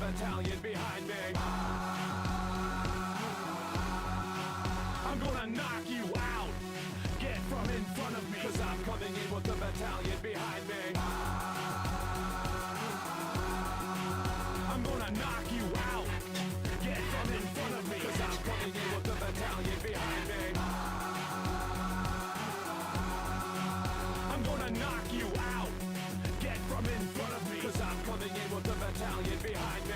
battalion behind me. I'm gonna knock you out. Get from in front of me, cause I'm coming in with the battalion behind me. I'm gonna knock you out. Get from in front of me, cause I'm coming in with the battalion behind me. I'm gonna knock you out. Get from in front of me, cause I'm coming in with the battalion behind me.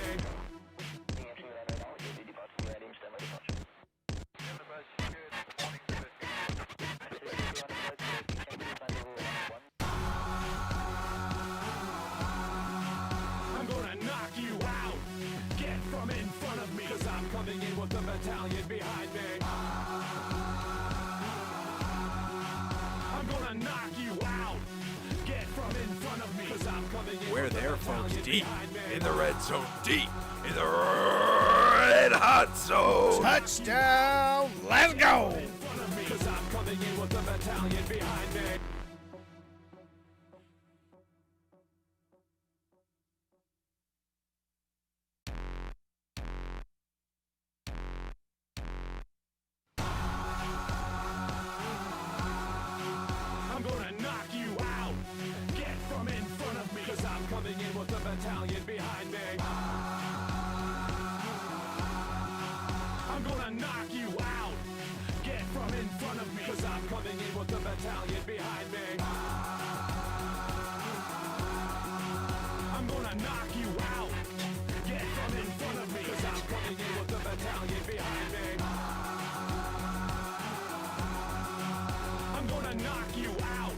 I'm gonna knock you out. Get from in front of me, cause I'm coming in with the battalion behind me. I'm gonna knock you out. Get from in front of me, cause I'm coming in. We're there, folks, deep in the red zone, deep in the red hot zone. Touchdown! Let's go! Cause I'm coming in with the battalion behind me. I'm gonna knock you out. Get from in front of me, cause I'm coming in with the battalion behind me. I'm gonna knock you out. Get from in front of me, cause I'm coming in with the battalion behind me. I'm gonna knock you out. Get from in front of me, cause I'm coming in with the battalion behind me. I'm gonna knock you out.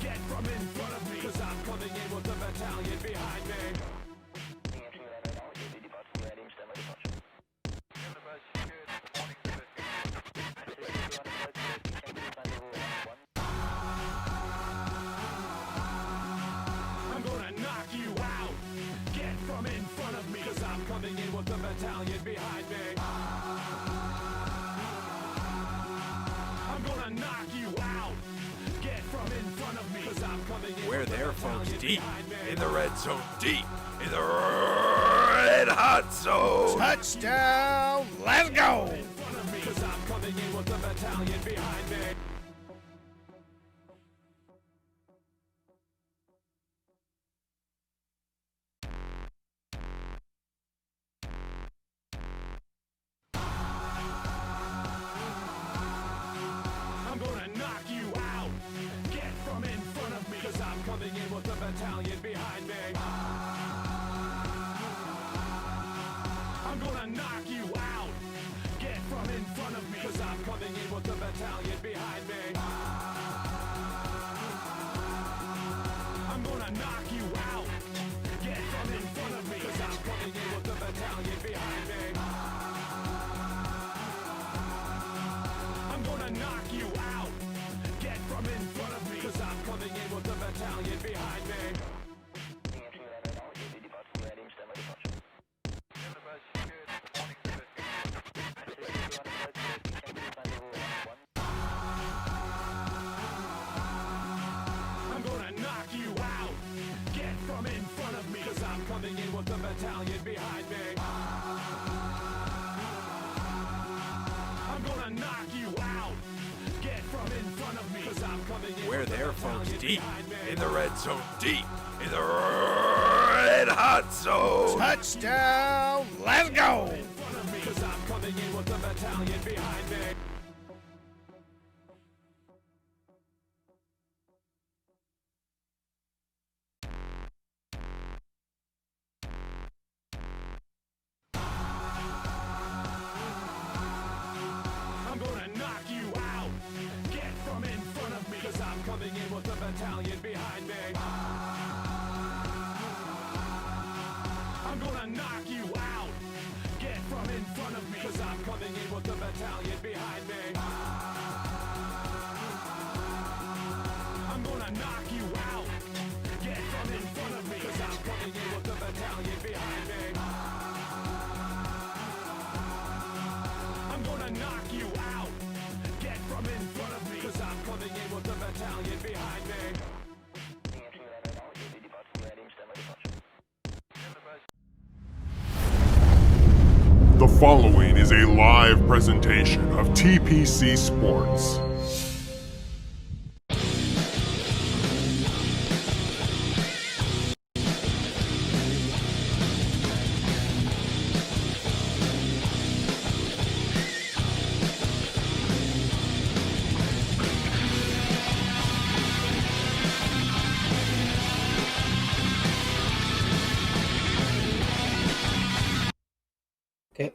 Get from in front of me, cause I'm coming in with the battalion behind me. I'm gonna knock you out. Get from in front of me, cause I'm coming in with the battalion behind me. I'm gonna knock you out. Get from in front of me, cause I'm coming in. We're there, folks, deep in the red zone, deep in the red hot zone. Touchdown! Let's go! Cause I'm coming in with the battalion behind me. I'm gonna knock you out. Get from in front of me, cause I'm coming in with the battalion behind me. I'm gonna knock you out. Get from in front of me, cause I'm coming in with the battalion behind me. I'm gonna knock you out. Get from in front of me, cause I'm coming in with the battalion behind me. I'm gonna knock you out. Get from in front of me, cause I'm coming in with the battalion behind me. I'm gonna knock you out. Get from in front of me, cause I'm coming in with the battalion behind me. I'm gonna knock you out. Get from in front of me, cause I'm coming in. We're there, folks, deep in the red zone, deep in the red hot zone. Touchdown! Let's go! Cause I'm coming in with the battalion behind me. I'm gonna knock you out. Get from in front of me, cause I'm coming in with the battalion behind me. I'm gonna knock you out. Get from in front of me, cause I'm coming in with the battalion behind me. I'm gonna knock you out. Get from in front of me, cause I'm coming in with the battalion behind me. I'm gonna knock you out. Get from in front of me, cause I'm coming in with the battalion behind me. The following is a live presentation of TPC Sports. Okay.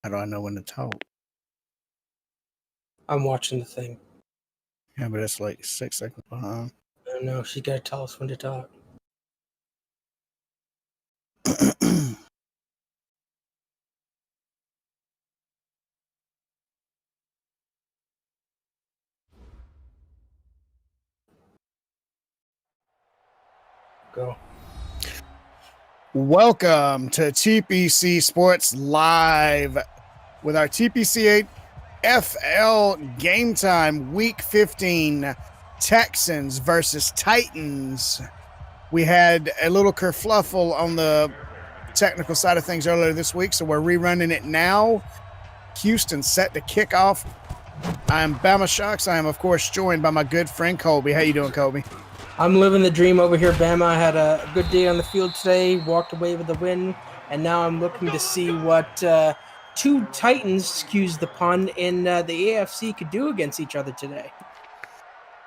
How do I know when to talk? I'm watching the thing. Yeah, but it's like 6 seconds behind. I don't know. She's got to tell us when to talk. Go. Welcome to TPC Sports Live with our TPCFL Gametime Week 15 Texans versus Titans. We had a little kerfluffle on the technical side of things earlier this week, so we're rerunning it now. Houston set to kick off. I'm Bama Shocks. I am, of course, joined by my good friend Colby. How you doing, Colby? I'm living the dream over here, Bama. I had a good day on the field today, walked away with a win, and now I'm looking to see what two Titans, excuse the pun, in the AFC could do against each other today.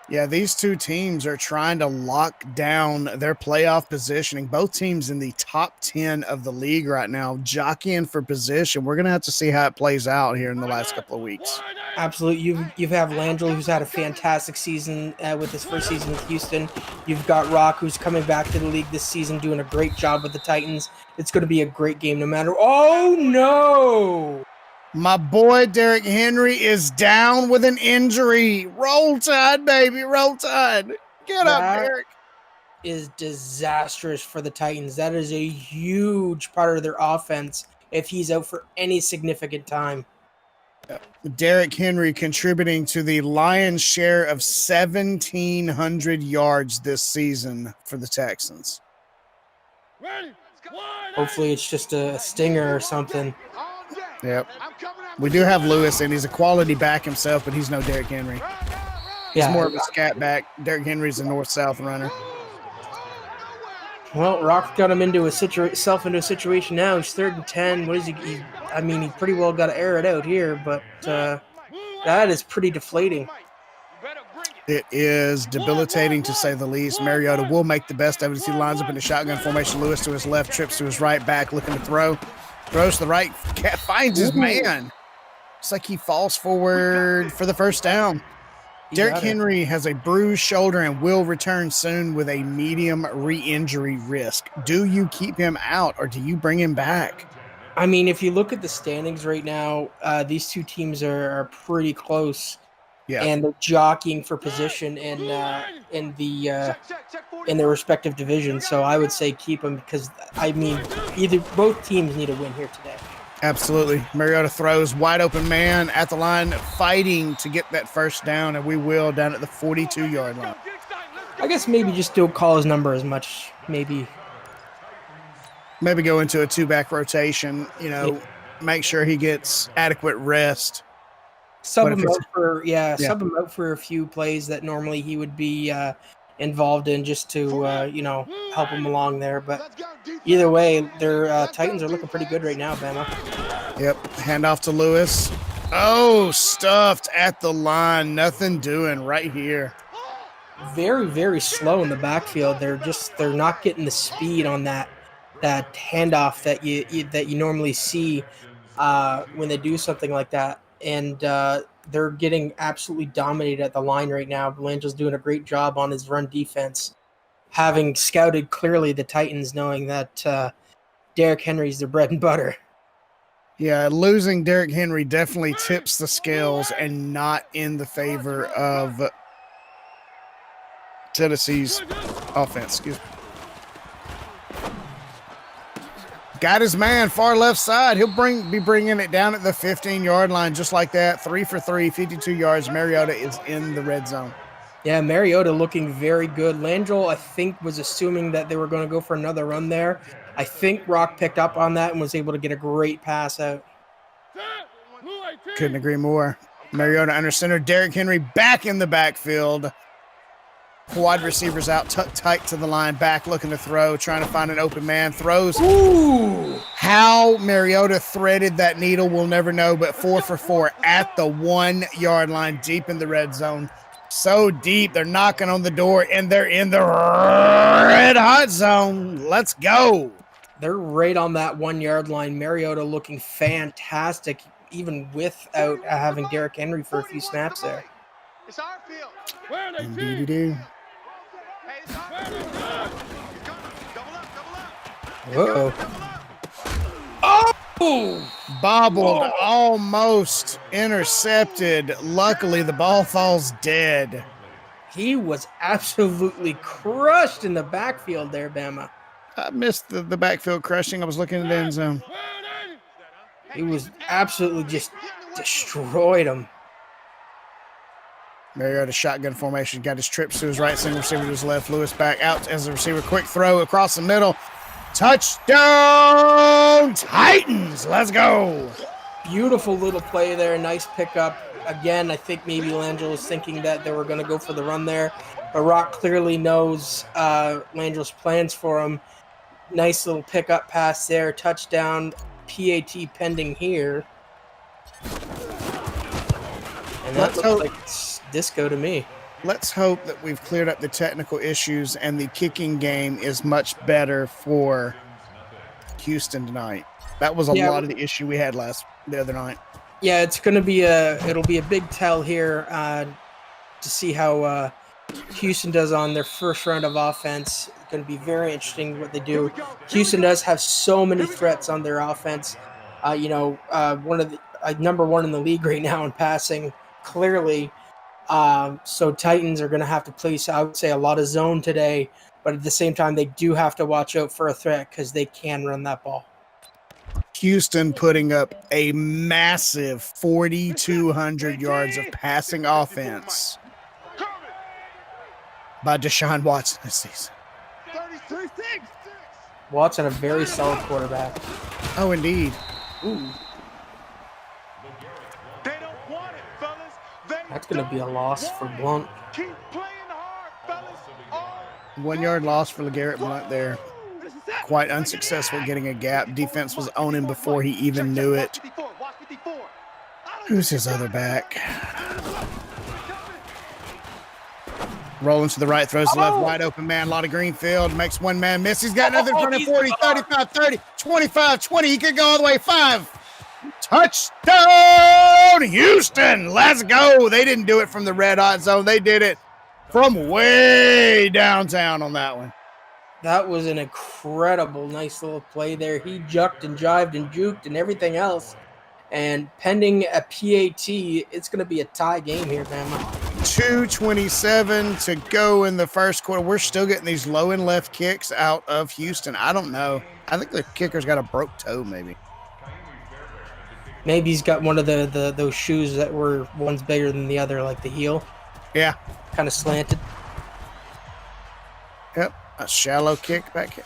Yeah, these two teams are trying to lock down their playoff positioning. Both teams in the top 10 of the league right now, jockeying for position. We're going to have to see how it plays out here in the last couple of weeks. Absolutely. You have Landry, who's had a fantastic season with his first season with Houston. You've got Rock, who's coming back to the league this season, doing a great job with the Titans. It's going to be a great game no matter. Oh, no! My boy Derrick Henry is down with an injury. Roll Tide, baby. Roll Tide. Get up, Derrick. Is disastrous for the Titans. That is a huge part of their offense if he's out for any significant time. Derrick Henry contributing to the lion's share of 1,700 yards this season for the Texans. Hopefully it's just a stinger or something. Yep. We do have Lewis, and he's a quality back himself, but he's no Derrick Henry. He's more of a scat back. Derrick Henry's a north-south runner. Well, Rock got him into a situation now. He's 3rd and 10. What is he? He pretty well got to air it out here, but that is pretty deflating. It is debilitating, to say the least. Mariota will make the best of it as he lines up in the shotgun formation. Lewis to his left, trips to his right, back, looking to throw. Throws to the right, finds his man. It's like he falls forward for the first down. Derrick Henry has a bruised shoulder and will return soon with a medium re-injury risk. Do you keep him out or do you bring him back? I mean, if you look at the standings right now, these two teams are pretty close. Yeah. And they're jockeying for position in their respective divisions. So I would say keep them because, both teams need a win here today. Absolutely. Mariota throws, wide open man at the line, fighting to get that first down, and we will down at the 42-yard line. I guess maybe just don't call his number as much. Maybe go into a two-back rotation, make sure he gets adequate rest. Sub him out for a few plays that normally he would be involved in just to, help him along there. But either way, their Titans are looking pretty good right now, Bama. Yep, hand off to Lewis. Oh, stuffed at the line. Nothing doing right here. Very, very slow in the backfield. They're not getting the speed on that handoff that you normally see when they do something like that. And they're getting absolutely dominated at the line right now. Belangel's doing a great job on his run defense, having scouted clearly the Titans, knowing that Derrick Henry's their bread and butter. Yeah, losing Derrick Henry definitely tips the scales and not in the favor of Tennessee's offense. Excuse me. Got his man, far left side. He'll be bringing it down at the 15-yard line just like that. 3 for 3, 52 yards. Mariota is in the red zone. Yeah, Mariota looking very good. Langell, I think, was assuming that they were going to go for another run there. I think Rock picked up on that and was able to get a great pass out. Couldn't agree more. Mariota under center. Derrick Henry back in the backfield. Wide receivers out, tucked tight to the line, back looking to throw, trying to find an open man. Throws. Ooh! How Mariota threaded that needle, we'll never know, but 4 for 4 at the 1 yard line, deep in the red zone. So deep, they're knocking on the door, and they're in the red hot zone. Let's go. They're right on that 1 yard line. Mariota looking fantastic, even without having Derrick Henry for a few snaps there. It's our field. Indeed, you do. Hey, it's our field. Double up, Whoa. Oh! Bobbled, almost intercepted. Luckily, the ball falls dead. He was absolutely crushed in the backfield there, Bama. I missed the backfield crushing. I was looking at the end zone. He was absolutely just destroyed him. Mariota shotgun formation, got his trips to his right, single receiver to his left. Lewis back out as a receiver. Quick throw across the middle. Touchdown Titans. Let's go. Beautiful little play there. Nice pickup. Again, I think maybe Langell was thinking that they were going to go for the run there. But Rock clearly knows Langell's plans for him. Nice little pickup pass there. Touchdown. PAT pending here. And that looks like it's disco to me. Let's hope that we've cleared up the technical issues and the kicking game is much better for Houston tonight. That was a lot of the issue we had the other night. Yeah, it's going to be it'll be a big tell here to see how Houston does on their first round of offense. It's going to be very interesting what they do. Houston does have so many threats on their offense. One of the number one in the league right now in passing, clearly. So Titans are going to have to place, I would say, a lot of zone today, but at the same time, they do have to watch out for a threat because they can run that ball. Houston putting up a massive 4,200 yards of passing offense by Deshaun Watson this season. 33-6. Watson, a very solid quarterback. Oh, indeed. Ooh. They don't want it, fellas. That's going to be a loss for Blunt. Keep playing hard, fellas. 1 yard loss for LeGarrette Blunt there. Quite unsuccessful getting a gap. Defense was on him before he even knew it. Who's his other back? Rolling to the right, throws the left, wide open man. Lottie Greenfield makes one man miss. He's got another in front of 40, 35, 30, 25, 20. He could go all the way. 5. Touchdown, Houston. Let's go. They didn't do it from the red hot zone. They did it from way downtown on that one. That was an incredible, nice little play there. He jucked and jived and juked and everything else. And pending a PAT, it's going to be a tie game here, Bama. 2:27 to go in the first quarter. We're still getting these low and left kicks out of Houston. I don't know. I think the kicker's got a broke toe, maybe. Maybe he's got one of those shoes that were one's bigger than the other, like the heel. Yeah. Kind of slanted. Yep. A shallow kick back here.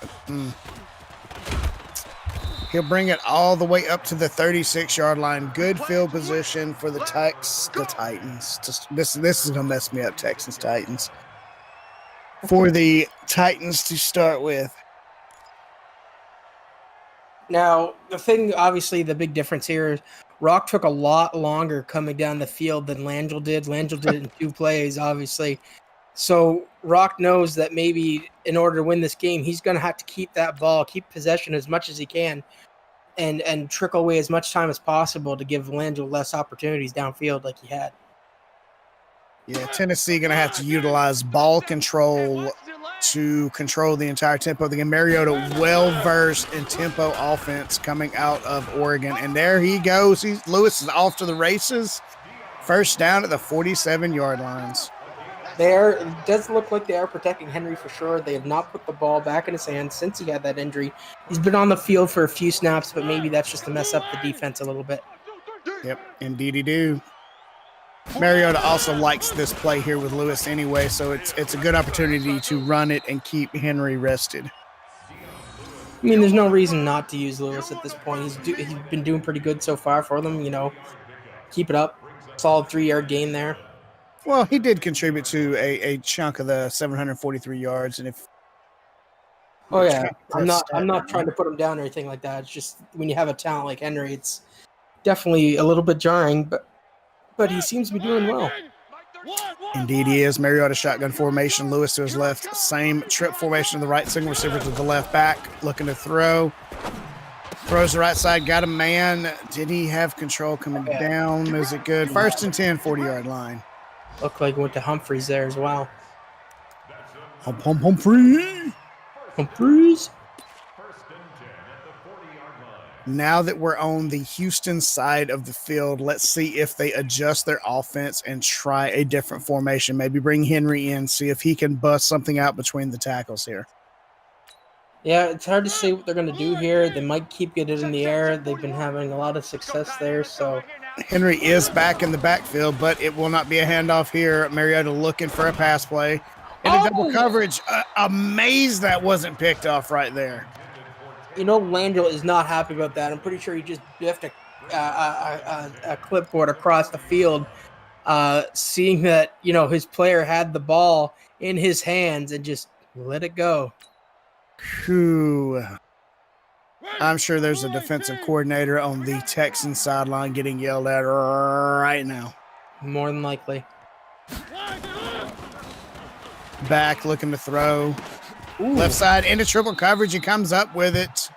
He'll bring it all the way up to the 36-yard line. Good field position for the Titans. This is going to mess me up, Texans, Titans. For the Titans to start with. Now, the thing, obviously, the big difference here is Rock took a lot longer coming down the field than Langell did. Langell did it in 2 plays, obviously. So Rock knows that maybe in order to win this game, he's going to have to keep that ball, keep possession as much as he can, and trickle away as much time as possible to give Langell less opportunities downfield like he had. Yeah, Tennessee going to have to utilize ball control to control the entire tempo of the game. Mariota well-versed in tempo offense coming out of Oregon. And there he goes. Lewis is off to the races. First down at the 47-yard lines. It does look like they are protecting Henry for sure. They have not put the ball back in his hands since he had that injury. He's been on the field for a few snaps, but maybe that's just to mess up the defense a little bit. Yep, indeedy do. Mariota also likes this play here with Lewis anyway, so it's a good opportunity to run it and keep Henry rested. I mean, there's no reason not to use Lewis at this point. He's been doing pretty good so far for them. Keep it up. Solid 3-yard gain there. Well, he did contribute to a chunk of the 743 yards, and if Oh yeah, I'm not trying to put him down or anything like that. It's just when you have a talent like Henry, it's definitely a little bit jarring, but he seems to be doing well. Indeed he is. Mariota shotgun formation, Lewis to his left, same trip formation to the right, single receiver to the left back, looking to throw. Throws the right side, got a man. Did he have control coming down? Is it good? 1st and 10, 40-yard line. Looked like it went to Humphreys there as well. Humphrey! Humphreys? Now that we're on the Houston side of the field, let's see if they adjust their offense and try a different formation. Maybe bring Henry in, see if he can bust something out between the tackles here. Yeah, it's hard to say what they're going to do here. They might keep it in the air. They've been having a lot of success there. So Henry is back in the backfield, but it will not be a handoff here. Mariota looking for a pass play. In a double coverage. Amazed that wasn't picked off right there. Landry is not happy about that. I'm pretty sure he just biffed a clipboard across the field, seeing that, his player had the ball in his hands and just let it go. Whew. I'm sure there's a defensive coordinator on the Texans sideline getting yelled at right now. More than likely. Back looking to throw. Ooh. Left side into triple coverage. He comes up with it.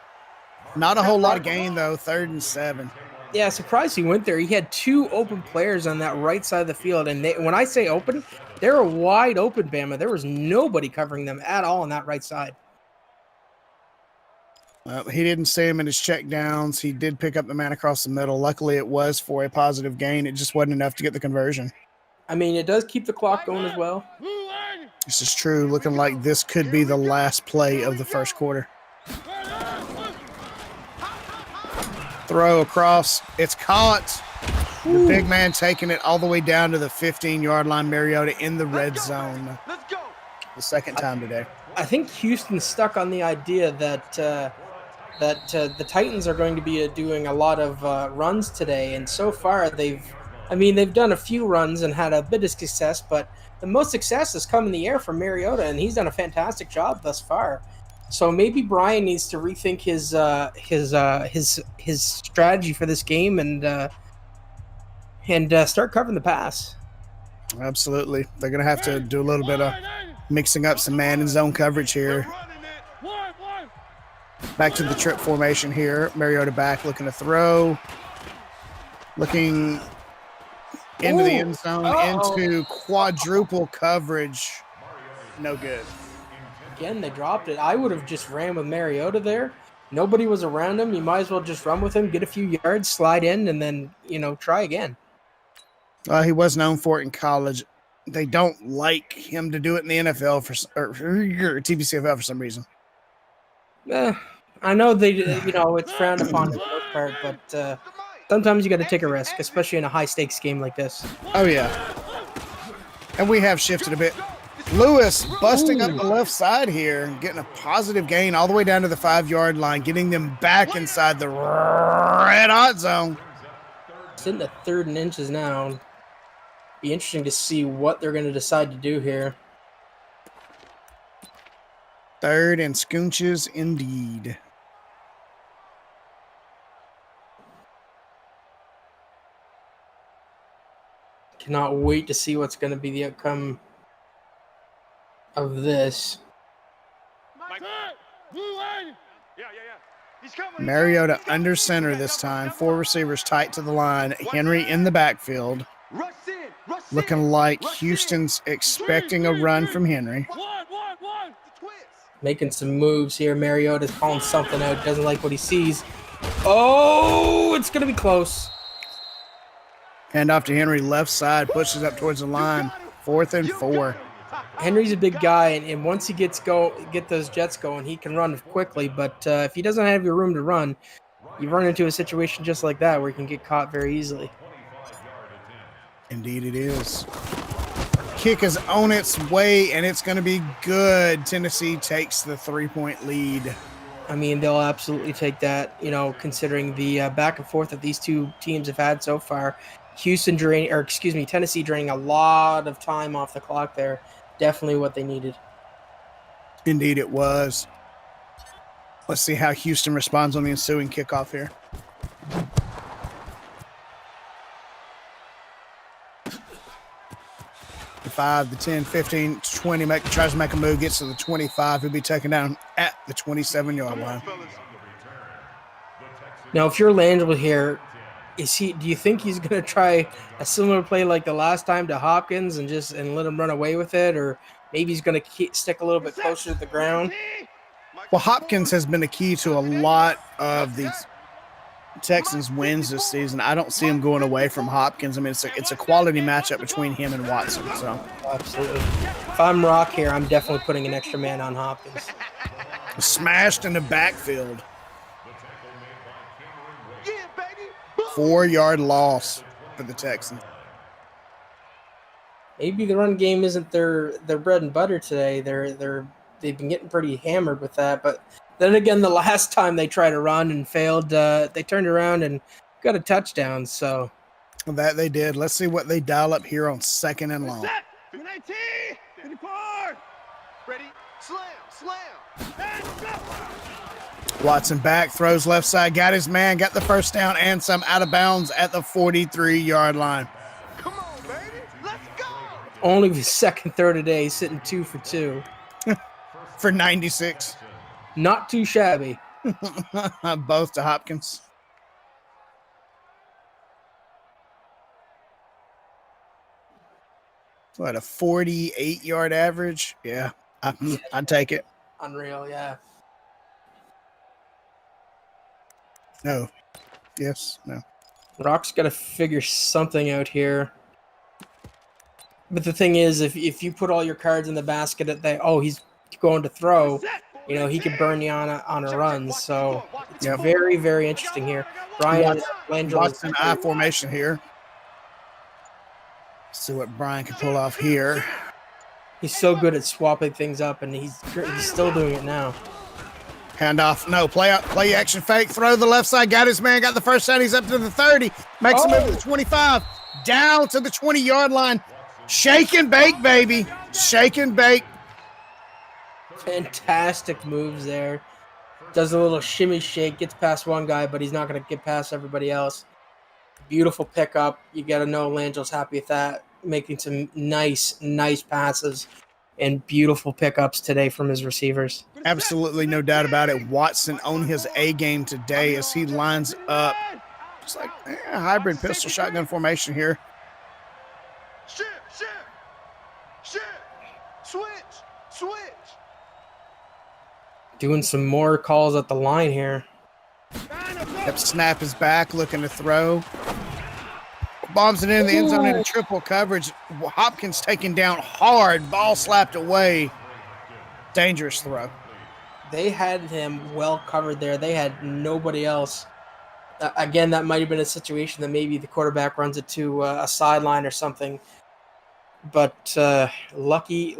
Not a whole lot of gain, though. 3rd and 7. Yeah, surprised he went there. He had 2 open players on that right side of the field. And when I say open, they were wide open, Bama. There was nobody covering them at all on that right side. He didn't see him in his check downs. He did pick up the man across the middle. Luckily, it was for a positive gain. It just wasn't enough to get the conversion. I mean, it does keep the clock going as well. This is true. Looking like this could be the last play of the first quarter. Throw across. It's caught. The big man taking it all the way down to the 15-yard line. Mariota in the red zone. The second time today. I think Houston's stuck on the idea that the Titans are going to be doing a lot of runs today, and so far they've done a few runs and had a bit of success, but the most success has come in the air from Mariota, and he's done a fantastic job thus far. So maybe Brian needs to rethink his strategy for this game and start covering the pass. Absolutely, they're going to have to do a little bit of mixing up some man and zone coverage here. Back to the trip formation here. Mariota back looking to throw. Looking into the end zone, into quadruple coverage. No good. Again, they dropped it. I would have just ran with Mariota there. Nobody was around him. You might as well just run with him, get a few yards, slide in, and then, try again. He was known for it in college. They don't like him to do it in the NFL or TPCFL for some reason. I know it's frowned upon for the most part, but sometimes you got to take a risk, especially in a high-stakes game like this. Oh, yeah. And we have shifted a bit. Lewis busting up the left side here, getting a positive gain all the way down to the 5-yard line, getting them back inside the red hot zone. Sitting at 3rd and inches now. Be interesting to see what they're going to decide to do here. 3rd and scoonches indeed. Cannot wait to see what's going to be the outcome of this. Mariota under center this time. 4 receivers tight to the line. Henry in the backfield. Looking like Houston's expecting a run from Henry. Making some moves here. Mariota's calling something out. Doesn't like what he sees. Oh, it's going to be close. Hand off to Henry, left side, pushes up towards the line. 4th and 4. Henry's a big guy, and once he get those jets going, he can run quickly. But if he doesn't have your room to run, you run into a situation just like that where he can get caught very easily. Indeed it is. Kick is on its way, and it's going to be good. Tennessee takes the 3-point lead. I mean, they'll absolutely take that, considering the back and forth that these two teams have had so far. Tennessee draining a lot of time off the clock there. Definitely what they needed. Indeed it was. Let's see how Houston responds on the ensuing kickoff here. The 5, the 10, 15, 20, tries to make a move, gets to the 25. He'll be taken down at the 27-yard line. Now, if you're Langell here, do you think he's going to try a similar play like the last time to Hopkins and let him run away with it, or maybe he's going to stick a little bit closer to the ground? Well, Hopkins has been a key to a lot of these Texans wins this season. I don't see him going away from Hopkins. I mean, it's a quality matchup between him and Watson. So absolutely. If I'm Rock here, I'm definitely putting an extra man on Hopkins. Smashed in the backfield. 4-yard loss for the Texans. Maybe the run game isn't their bread and butter today. They've been getting pretty hammered with that, but then again, the last time they tried to run and failed, they turned around and got a touchdown. So that they did. Let's see what they dial up here on 2nd and long. 19, 54. Ready? Slam. Watson back, throws left side, got his man, got the first down and some, out of bounds at the 43-yard line. Come on, baby. Let's go. Only the second throw today, sitting 2 for 2. For 96. Not too shabby. Both to Hopkins. What, a 48-yard average? Yeah, I'd take it. Unreal, yeah. No. Yes, no. Rock's got to figure something out here. But the thing is, if you put all your cards in the basket he's going to throw, he could burn you on a run. So it's very, very interesting here. Brian Watson I formation here. See what Brian can pull off here. He's so good at swapping things up, and he's still doing it now. Handoff. No, play action fake. Throw the left side. Got his man. Got the first down. He's up to the 30. Makes a move to the 25. Down to the 20-yard line. Shake and bake, baby. Shake and bake. Fantastic moves there. Does a little shimmy shake. Gets past one guy, but he's not going to get past everybody else. Beautiful pickup. You got to know Langell's happy with that. Making some nice passes and beautiful pickups today from his receivers. Absolutely no doubt about it. Watson on his A game today as he lines up. It's like a hybrid pistol shotgun formation here. Shift. Switch. Doing some more calls at the line here. Yep, snap is back, looking to throw. Bombs it in the end zone into triple coverage. Hopkins taken down hard. Ball slapped away. Dangerous throw. They had him well covered there. They had nobody else. Again, that might have been a situation that maybe the quarterback runs it to a sideline or something. But lucky.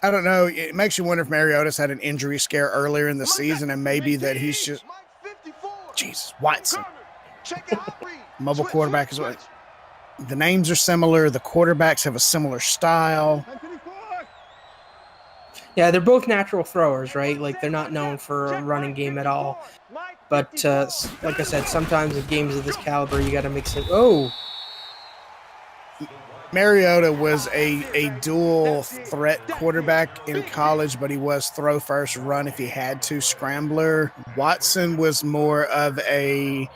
I don't know. It makes you wonder if Mariota's had an injury scare earlier in the season and maybe that he's just... Jesus, Watson. Mobile quarterback is what? The names are similar. The quarterbacks have a similar style. Yeah, they're both natural throwers, right? Like, they're not known for a running game at all. But, like I said, sometimes in games of this caliber, you got to mix it. Oh! Mariota was a dual threat quarterback in college, but he was throw first, run if he had to, scrambler. Watson was more of a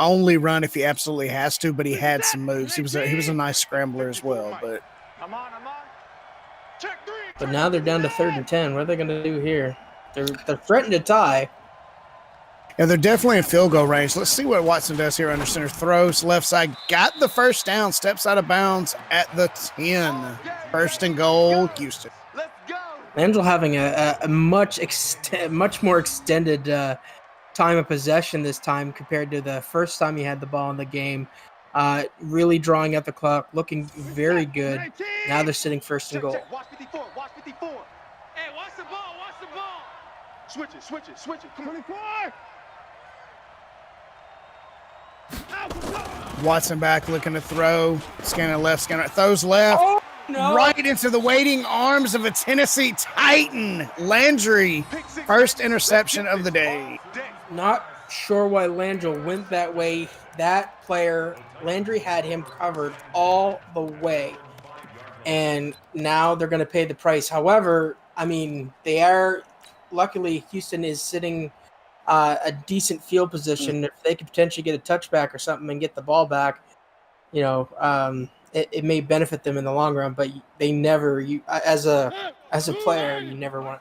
only run if he absolutely has to, but he had some moves. He was a nice scrambler as well. But now they're down to 3rd and 10. What are they going to do here? They're threatening to tie. Yeah, they're definitely in field goal range. Let's see what Watson does here under center. Throws left side, got the first down, steps out of bounds at the 10. 1st and goal, Houston. Langell having a much more extended time of possession this time compared to the first time he had the ball in the game. really drawing out the clock, looking very good. Now they're sitting first and goal. Watch 54. Watch 54. Hey, watch the ball. Watch the ball. Switch it. Come on. 24. Watson back looking to throw. Scanning left, scanning right. Throws left. Oh, no. Right into the waiting arms of a Tennessee Titan. Landry, first interception of the day. Not sure why Landry went that way. That player, Landry had him covered all the way. And now they're going to pay the price. However, I mean, luckily, Houston is sitting a decent field position. If they could potentially get a touchback or something and get the ball back, it may benefit them in the long run. But they never, as a player, you never want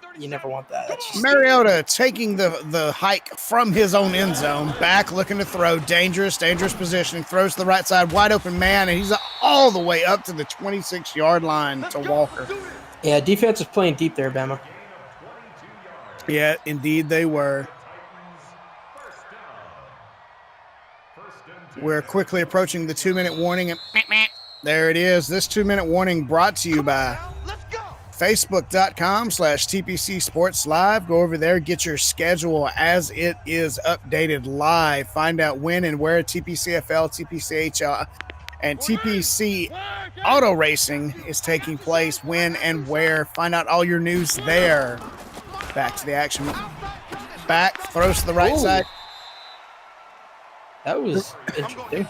that. That's just Mariota taking the hike from his own end zone, back looking to throw, dangerous positioning, throws to the right side, wide open man, and he's all the way up to the 26-yard line to Walker. Yeah, defense is playing deep there, Bama. Yeah, indeed they were. We're quickly approaching the 2-minute warning. There it is. This 2-minute warning brought to you by Facebook.com/TPC Sports Live. Go over there, get your schedule as it is updated live. Find out when and where TPCFL, TPCHL, and TPC Auto Racing is taking place, when and where. Find out all your news there. Back to the action. Back, throws to the right side. That was interesting.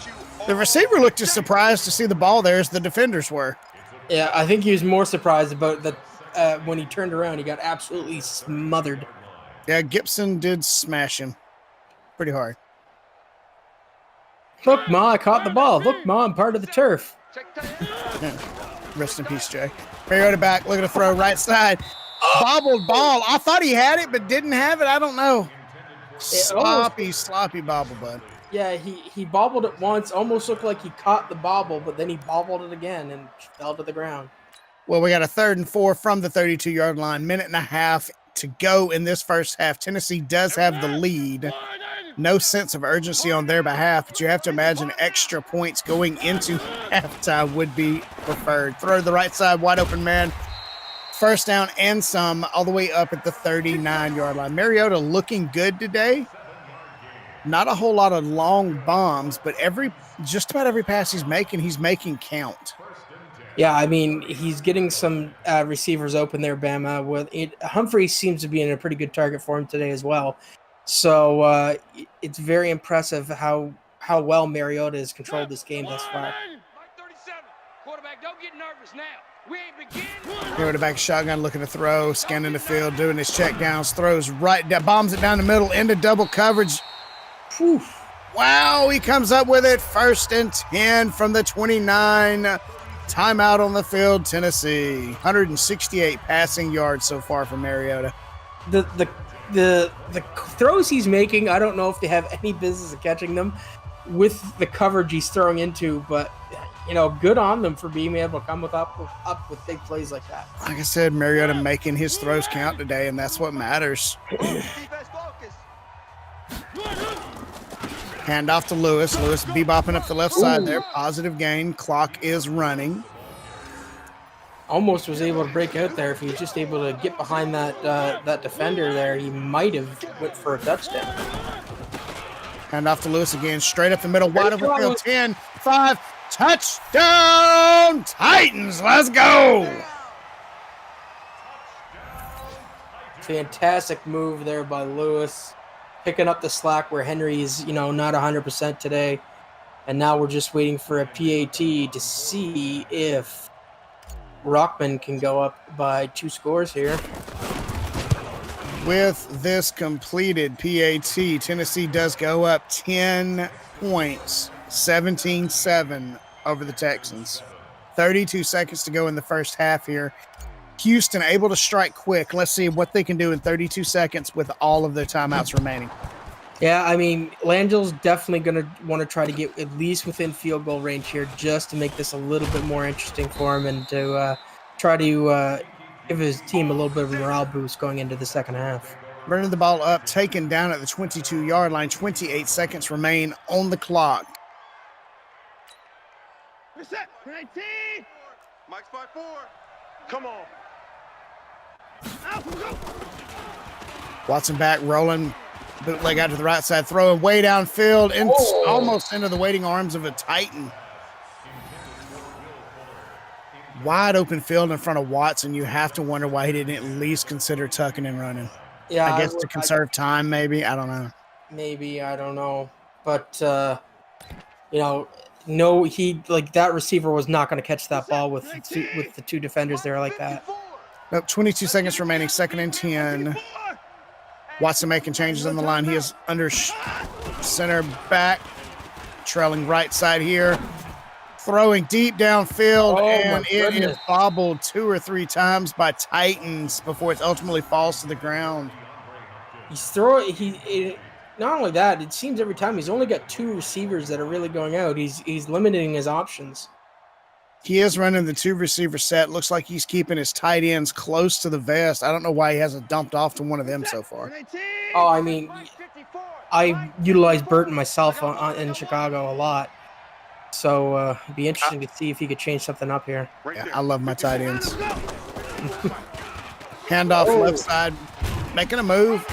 The receiver looked as surprised to see the ball there as the defenders were. Yeah, I think he was more surprised about that when he turned around. He got absolutely smothered. Yeah, Gibson did smash him pretty hard. Look, Ma, I caught the ball. Look, Ma, I'm part of the turf. Rest in peace, Jay. Mariota back, looking to throw right side. Bobbled ball. I thought he had it, but didn't have it. I don't know. Sloppy bobble, bud. Yeah, he bobbled it once. Almost looked like he caught the bobble, but then he bobbled it again and fell to the ground. Well, we got a 3rd and 4 from the 32-yard line. 1.5 to go in this first half. Tennessee does have the lead. No sense of urgency on their behalf, but you have to imagine extra points going into halftime would be preferred. Throw to the right side, wide open man. First down and some, all the way up at the 39-yard line. Mariota looking good today. Not a whole lot of long bombs, but just about every pass he's making count. Yeah, I mean, he's getting some receivers open there, Bama. Humphrey seems to be in a pretty good target for him today as well. So it's very impressive how well Mariota has controlled this game thus far. Quarterback, don't get nervous now. We ain't begin. Mariota back shotgun, looking to throw, scanning the field, doing his check downs, throws right, bombs it down the middle into double coverage. Whew. Wow, he comes up with it. 1st and 10 from the 29. Timeout on the field, Tennessee. 168 passing yards so far from Mariota. The throws he's making, I don't know if they have any business of catching them with the coverage he's throwing into, but good on them for being able to come up with big plays like that. Like I said, Mariota making his throws count today, and that's what matters. Hand off to Lewis. Lewis bebopping up the left side there. Positive gain. Clock is running. Almost was able to break out there. If he was just able to get behind that defender there, he might have went for a touchdown. Hand off to Lewis again. Straight up the middle. Wide open field. 10, 5. Touchdown Titans. Let's go. Fantastic move there by Lewis. Picking up the slack where Henry's, not 100% today. And now we're just waiting for a PAT to see if Rockman can go up by 2 scores here. With this completed PAT, Tennessee does go up 10 points, 17-7 over the Texans. 32 seconds to go in the first half here. Houston able to strike quick. Let's see what they can do in 32 seconds with all of their timeouts remaining. Yeah, I mean, Langel's definitely going to want to try to get at least within field goal range here just to make this a little bit more interesting for him and to try to give his team a little bit of a morale boost going into the second half. Burning the ball up, taken down at the 22-yard line. 28 seconds remain on the clock. Mike's 5-4. Come on. Watson back, rolling, bootleg out to the right side, throwing way downfield, and almost into the waiting arms of a Titan. Wide open field in front of Watson. You have to wonder why he didn't at least consider tucking and running. Yeah, I guess to conserve time, maybe. I don't know. Maybe, I don't know. But, no, he, like, that receiver was not going to catch that ball with the two defenders there like that. Nope, 22 seconds remaining, 2nd and 10. Watson making changes on the line. He is under center back, trailing right side here. Throwing deep downfield, and it is bobbled 2 or 3 times by Titans before it ultimately falls to the ground. Not only that, it seems every time he's only got 2 receivers that are really going out. He's limiting his options. He is running the 2 receiver set. Looks like he's keeping his tight ends close to the vest. I don't know why he hasn't dumped off to one of them so far. Oh, I mean, I utilize Burton myself in Chicago a lot. So it'd be interesting to see if he could change something up here. Yeah, I love my tight ends. Handoff left side, making a move,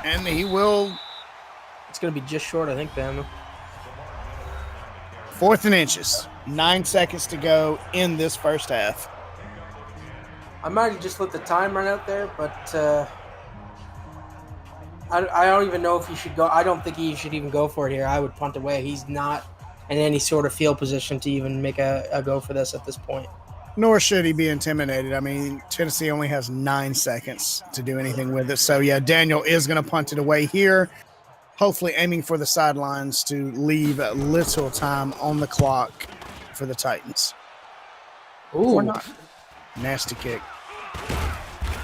and he will. It's going to be just short, I think, Bama. 4th and inches. 9 seconds to go in this first half. I might have just let the time run out there, but I don't even know if he should go. I don't think he should even go for it here. I would punt away. He's not in any sort of field position to even make a go for this at this point. Nor should he be intimidated. I mean, Tennessee only has 9 seconds to do anything with it. So, yeah, Daniel is going to punt it away here, hopefully aiming for the sidelines to leave little time on the clock for the Titans. Ooh. Or not. Nasty kick.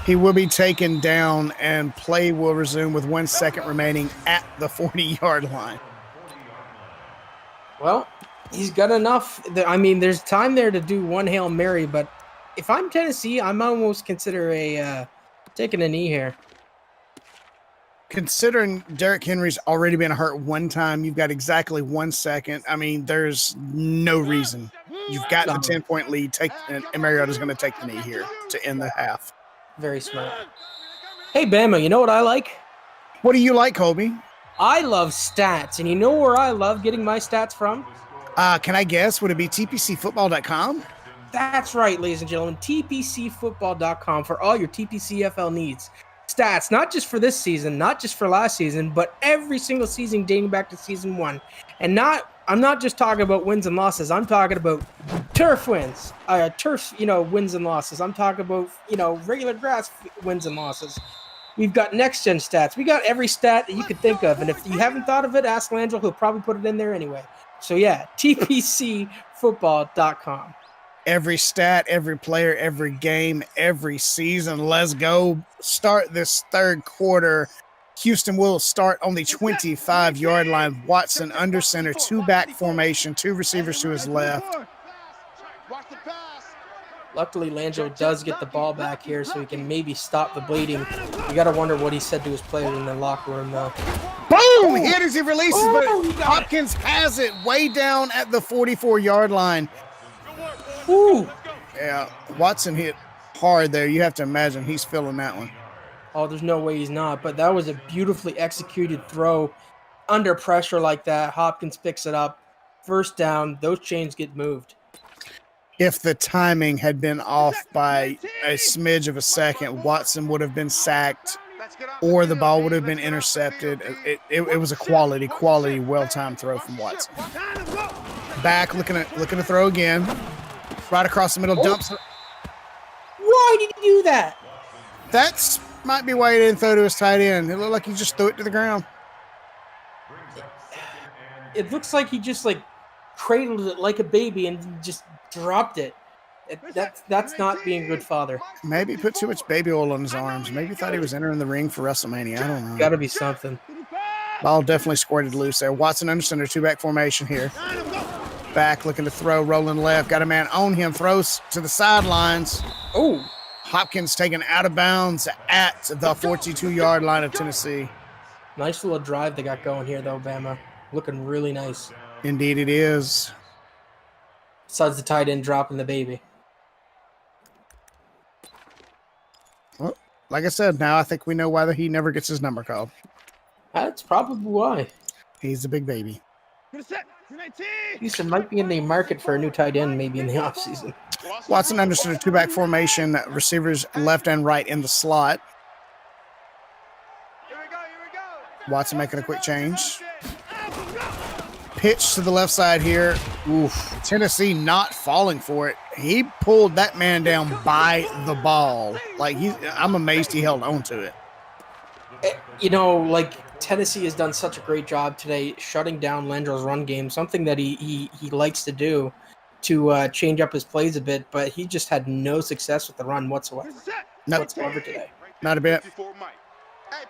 He will be taken down, and play will resume with 1 second remaining at the 40-yard line. Well, he's got enough. I mean, there's time there to do one Hail Mary, but if I'm Tennessee, I'm almost consider taking a knee here. Considering Derrick Henry's already been hurt 1 time, you've got exactly 1 second. I mean, there's no reason. You've got the 10-point lead. And Mariota's going to take the knee here to end the half. Very smart. Hey, Bama, you know what I like? What do you like, Colby? I love stats, and you know where I love getting my stats from? Can I guess? Would it be TPCFootball.com? That's right, ladies and gentlemen. TPCFootball.com for all your TPCFL needs. Stats, not just for this season, not just for last season, but every single season dating back to season 1. And I'm not just talking about wins and losses. I'm talking about turf wins, wins and losses. I'm talking about, regular grass wins and losses. We've got next-gen stats. We got every stat that you could think of. And if you haven't thought of it, ask Langell. He'll probably put it in there anyway. So, yeah, TPCFootball.com. Every stat, every player, every game, every season. Let's go. Start this 3rd quarter. Houston will start on the 25-yard line. Watson under center, 2-back formation, 2 receivers to his left. Luckily, Langell does get the ball back here so he can maybe stop the bleeding. You got to wonder what he said to his players in the locker room, though. Boom! Hit as he releases, but Hopkins has it way down at the 44-yard line. Ooh. Yeah, Watson hit hard there. You have to imagine he's feeling that one. Oh, there's no way he's not. But that was a beautifully executed throw under pressure like that. Hopkins picks it up. 1st down. Those chains get moved. If the timing had been off by a smidge of a second, Watson would have been sacked or the ball would have been intercepted. It was a quality, well-timed throw from Watson. Back, looking to throw again. Right across the middle, dumps. Why did he do that? That's might be why he didn't throw to his tight end. It looked like he just threw it to the ground. It looks like he just cradled it like a baby and just dropped it. That's not being a good father. Maybe he put too much baby oil on his arms. Maybe thought he was entering the ring for WrestleMania. I don't know. Got to be something. Ball definitely squirted loose there. Watson under center, 2-back formation here. Back, looking to throw, rolling left. Got a man on him, throws to the sidelines. Oh. Hopkins taken out of bounds at the 42-yard line of Tennessee. Nice little drive they got going here, though, Bama. Looking really nice. Indeed it is. Besides the tight end dropping the baby. Well, like I said, now I think we know why he never gets his number called. That's probably why. He's a big baby. Houston might be in the market for a new tight end maybe in the offseason. Watson understood a two-back formation, receivers left and right in the slot. Watson making a quick change. Pitch to the left side here. Oof. Tennessee not falling for it. He pulled that man down by the ball. Like, I'm amazed he held on to it. You know, like, Tennessee has done such a great job today shutting down Landrill's run game, something that he likes to do to change up his plays a bit, but he just had no success with the run whatsoever. Whatsoever today. Not a bit. Hey,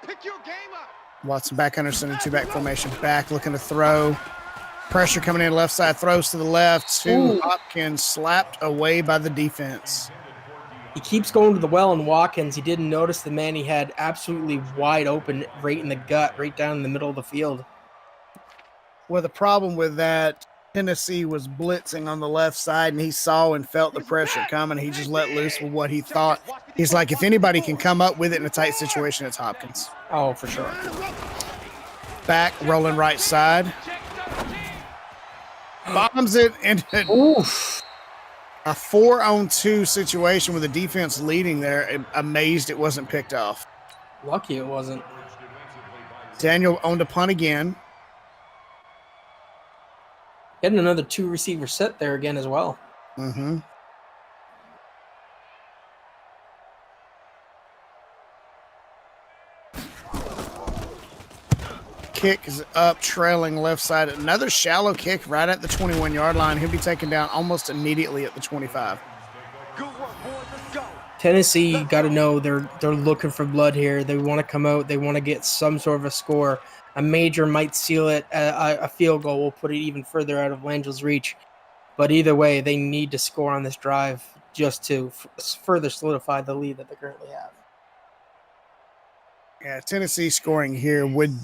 pick your game up. Watson back under center, two-back formation, back looking to throw. Pressure coming in left side, throws to the left to Hopkins, slapped away by the defense. He keeps going to the well in Watkins. He didn't notice the man he had absolutely wide open right in the gut, right down in the middle of the field. Well, the problem with that, Tennessee was blitzing on the left side, and he saw and felt the pressure coming. He just let loose with what he thought. He's like, if anybody can come up with it in a tight situation, it's Hopkins. Oh, for sure. Back, rolling right side. Bombs it into a 4-on-2 situation with the defense leading there. Amazed it wasn't picked off. Lucky it wasn't. Daniel owned a punt again. Getting another 2-receiver set there again as well. Mm-hmm. Kick is up, trailing left side. Another shallow kick right at the 21-yard line. He'll be taken down almost immediately at the 25. Good work, boys. Let's go. Tennessee, got to know they're looking for blood here. They want to come out. They want to get some sort of a score. A major might seal it. A field goal will put it even further out of Landrill's reach. But either way, they need to score on this drive just to further solidify the lead that they currently have. Yeah, Tennessee scoring here would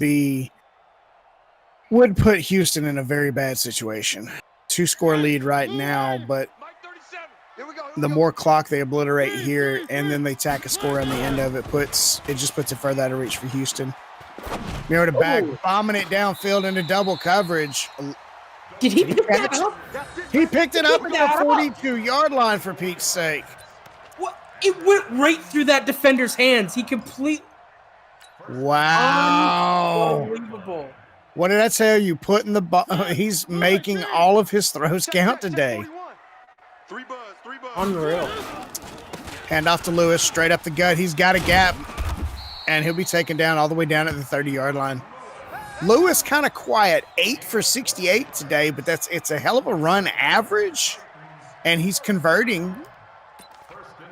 put Houston in a very bad situation. 2-score lead right now, but the more clock they obliterate here and then they tack a score on the end of it, just puts it further out of reach for Houston. Mariota back, bombing it downfield into double coverage. Did he pick that up? He picked it up at the 42-yard line, for Pete's sake. What? It went right through that defender's hands. He completely... Wow. Unbelievable. What did I tell you? Putting the ball, he's making all of his throws count today. Three buzz. Unreal. Hand off to Lewis, straight up the gut. He's got a gap, and he'll be taken down all the way down at the 30-yard line. Lewis kind of quiet, 8 for 68 today, but it's a hell of a run average, and he's converting.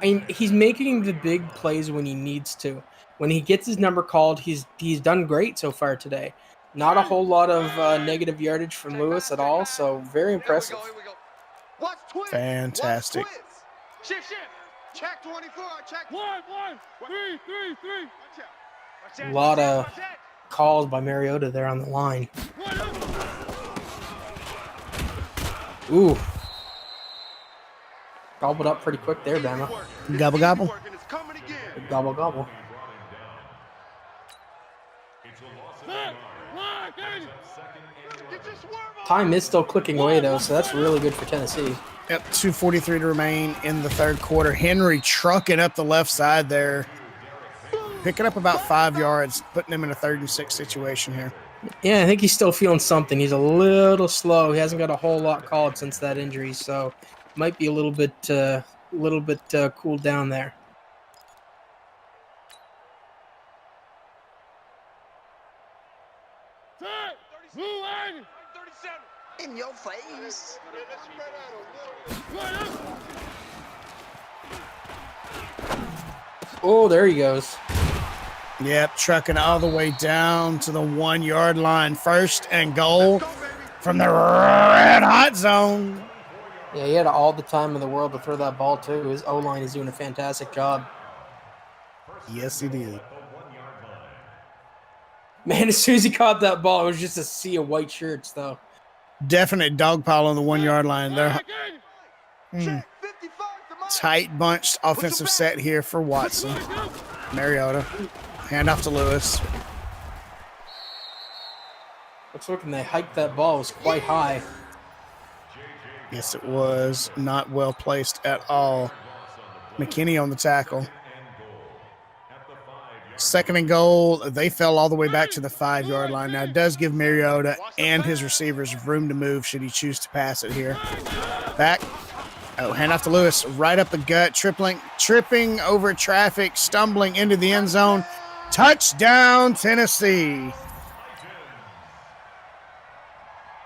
I mean, he's making the big plays when he needs to. When he gets his number called, he's done great so far today. Not a whole lot of negative yardage from Lewis at all, so very impressive. Fantastic. Shift. Check 24. Check 1, 3. A lot of calls by Mariota there on the line. Ooh. Gobbled up pretty quick there, Bama. Gobble, gobble. Gobble, gobble. Time is still clicking away, though, so that's really good for Tennessee. Yep, 2:43 to remain in the third quarter. Henry trucking up the left side there. Picking up about 5 yards, putting him in a 3rd and 6 situation here. Yeah, I think he's still feeling something. He's a little slow. He hasn't got a whole lot called since that injury, so might be a little bit cooled down there. In your face. Oh, there he goes. Yep, trucking all the way down to the 1-yard line. 1st and goal from the red hot zone. Yeah, he had all the time in the world to throw that ball, too. His O-line is doing a fantastic job. Yes, he did. Man, as soon as he caught that ball, it was just a sea of white shirts, though. Definite dog pile on the 1-yard line. Check 55 to my Tight bunched offensive set here for Watson. Mariota. Handoff to Lewis. Looks like when they hiked that ball, it was quite high. Yes, it was not well placed at all. McKinney on the tackle. 2nd and goal. They fell all the way back to the 5-yard line. Now, it does give Mariota and his receivers room to move should he choose to pass it here. Back. Oh, handoff to Lewis. Right up the gut. Tripping over traffic. Stumbling into the end zone. Touchdown, Tennessee.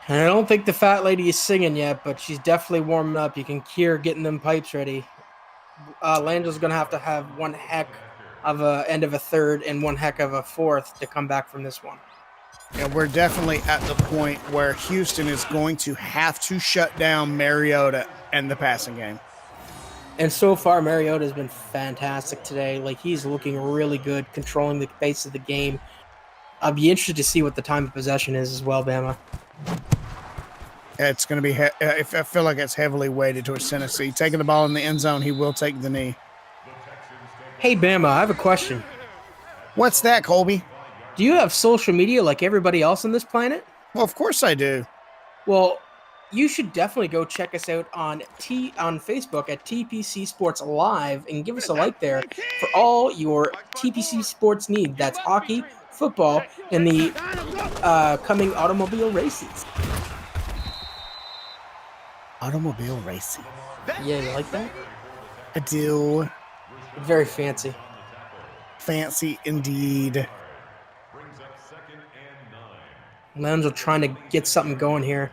And I don't think the fat lady is singing yet, but she's definitely warming up. You can hear her getting them pipes ready. Langel's going to have one heck of a end of a third and one heck of a fourth to come back from this one. And we're definitely at the point where Houston is going to have to shut down Mariota and the passing game. And so far, Mariota has been fantastic today. Like, he's looking really good, controlling the pace of the game. I'll be interested to see what the time of possession is as well, Bama. It's going to be, I feel like it's heavily weighted towards Tennessee. Taking the ball in the end zone, he will take the knee. Hey, Bama, I have a question. What's that, Colby? Do you have social media like everybody else on this planet? Well, of course I do. Well, you should definitely go check us out on Facebook at TPC Sports Live and give us a like there for all your TPC sports needs. That's hockey, football, and the coming automobile races. Automobile racing. Yeah, you like that? I do. Very fancy. Fancy indeed. Lambs are trying to get something going here.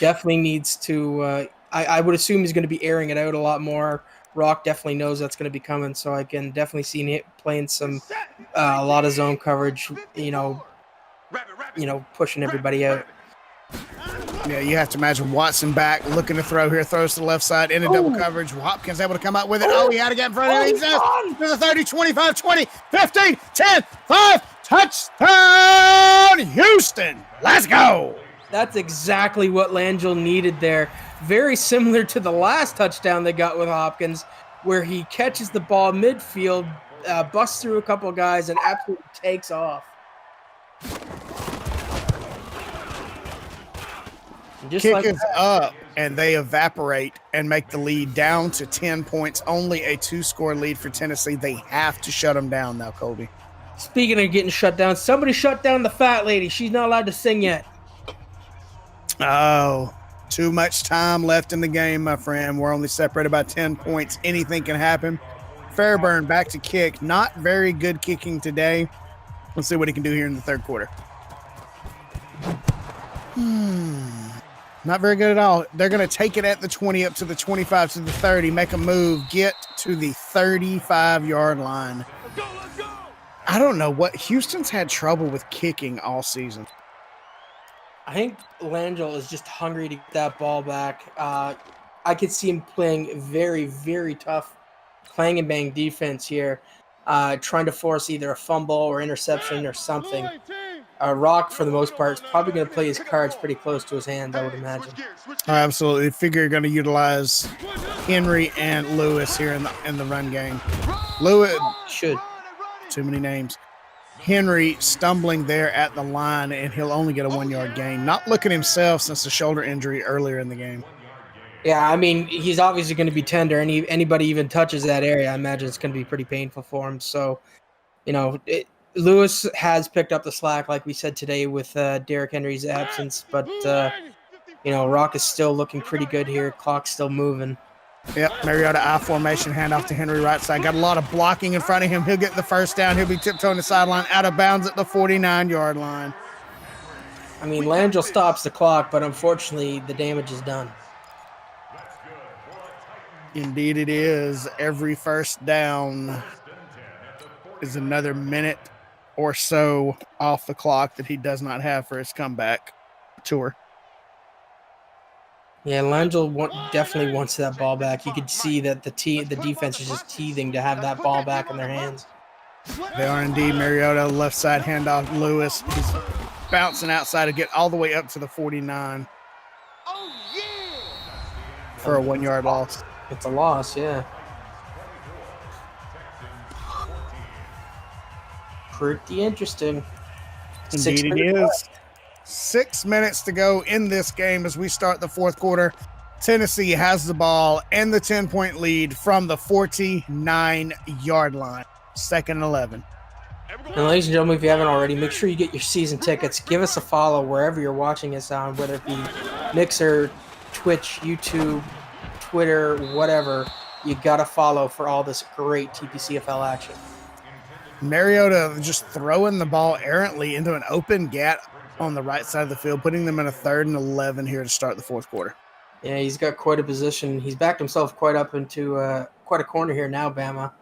Definitely needs to. I would assume he's going to be airing it out a lot more. Rock definitely knows that's going to be coming, so I can definitely see him playing some a lot of zone coverage. Pushing everybody out. Yeah, you have to imagine Watson back, looking to throw here, throws to the left side into double coverage. Hopkins able to come out with it. Oh, he had to get in front of him. To the 30, 25, 20, 15, 10, 5. Touchdown, Houston. Let's go. That's exactly what Langell needed there. Very similar to the last touchdown they got with Hopkins, where he catches the ball midfield, busts through a couple guys, and absolutely takes off. Just Kick like is that. up, and they evaporate and make the lead down to 10 points. Only a 2-score lead for Tennessee. They have to shut them down now, Colby. Speaking of getting shut down, somebody shut down the fat lady. She's not allowed to sing yet. Oh, too much time left in the game, my friend. We're only separated by 10 points. Anything can happen. Fairburn back to kick. Not very good kicking today. Let's see what he can do here in the third quarter. Not very good at all. They're going to take it at the 20 up to the 25 to the 30, make a move, get to the 35-yard line. Let's go! I don't know what Houston's had trouble with kicking all season. I think Langell is just hungry to get that ball back. I could see him playing very, very tough clang and bang defense here, trying to force either a fumble or interception or something. Rock, for the most part, is probably going to play his cards pretty close to his hands, I would imagine. Absolutely. Figure you're going to utilize Henry and Lewis here in the run game. Lewis Should. Too many names. Henry stumbling there at the line, and he'll only get a 1-yard gain. Not looking himself since the shoulder injury earlier in the game. Yeah, I mean, he's obviously going to be tender. Anybody even touches that area, I imagine it's going to be pretty painful for him. So, Lewis has picked up the slack, like we said today, with Derrick Henry's absence. But, Rock is still looking pretty good here. Clock's still moving. Yep, Mariota I formation, handoff to Henry right side. Got a lot of blocking in front of him. He'll get the first down. He'll be tiptoeing the sideline, out of bounds at the 49-yard line. I mean, Langell stops the clock, but unfortunately the damage is done. Indeed it is. Every first down is another minute or so off the clock that he does not have for his comeback tour. Yeah, Langell definitely wants that ball back. You could see that the defense is just teething to have that ball back in their hands. They are indeed. Mariota, left side handoff. Lewis, he's bouncing outside to get all the way up to the 49. for a 1 yard loss. It's a loss, yeah. Pretty interesting. Indeed, it is. 6 minutes to go in this game as we start the fourth quarter. Tennessee has the ball and the 10-point lead from the 49-yard line. 2nd and 11. And ladies and gentlemen, if you haven't already, make sure you get your season tickets. Give us a follow wherever you're watching us on, whether it be Mixer, Twitch, YouTube, Twitter, whatever. You got to follow for all this great TPCFL action. Mariota just throwing the ball errantly into an open gap on the right side of the field, putting them in a 3rd and 11 here to start the fourth quarter. Yeah, he's got quite a position. He's backed himself quite up into quite a corner here now, Bama.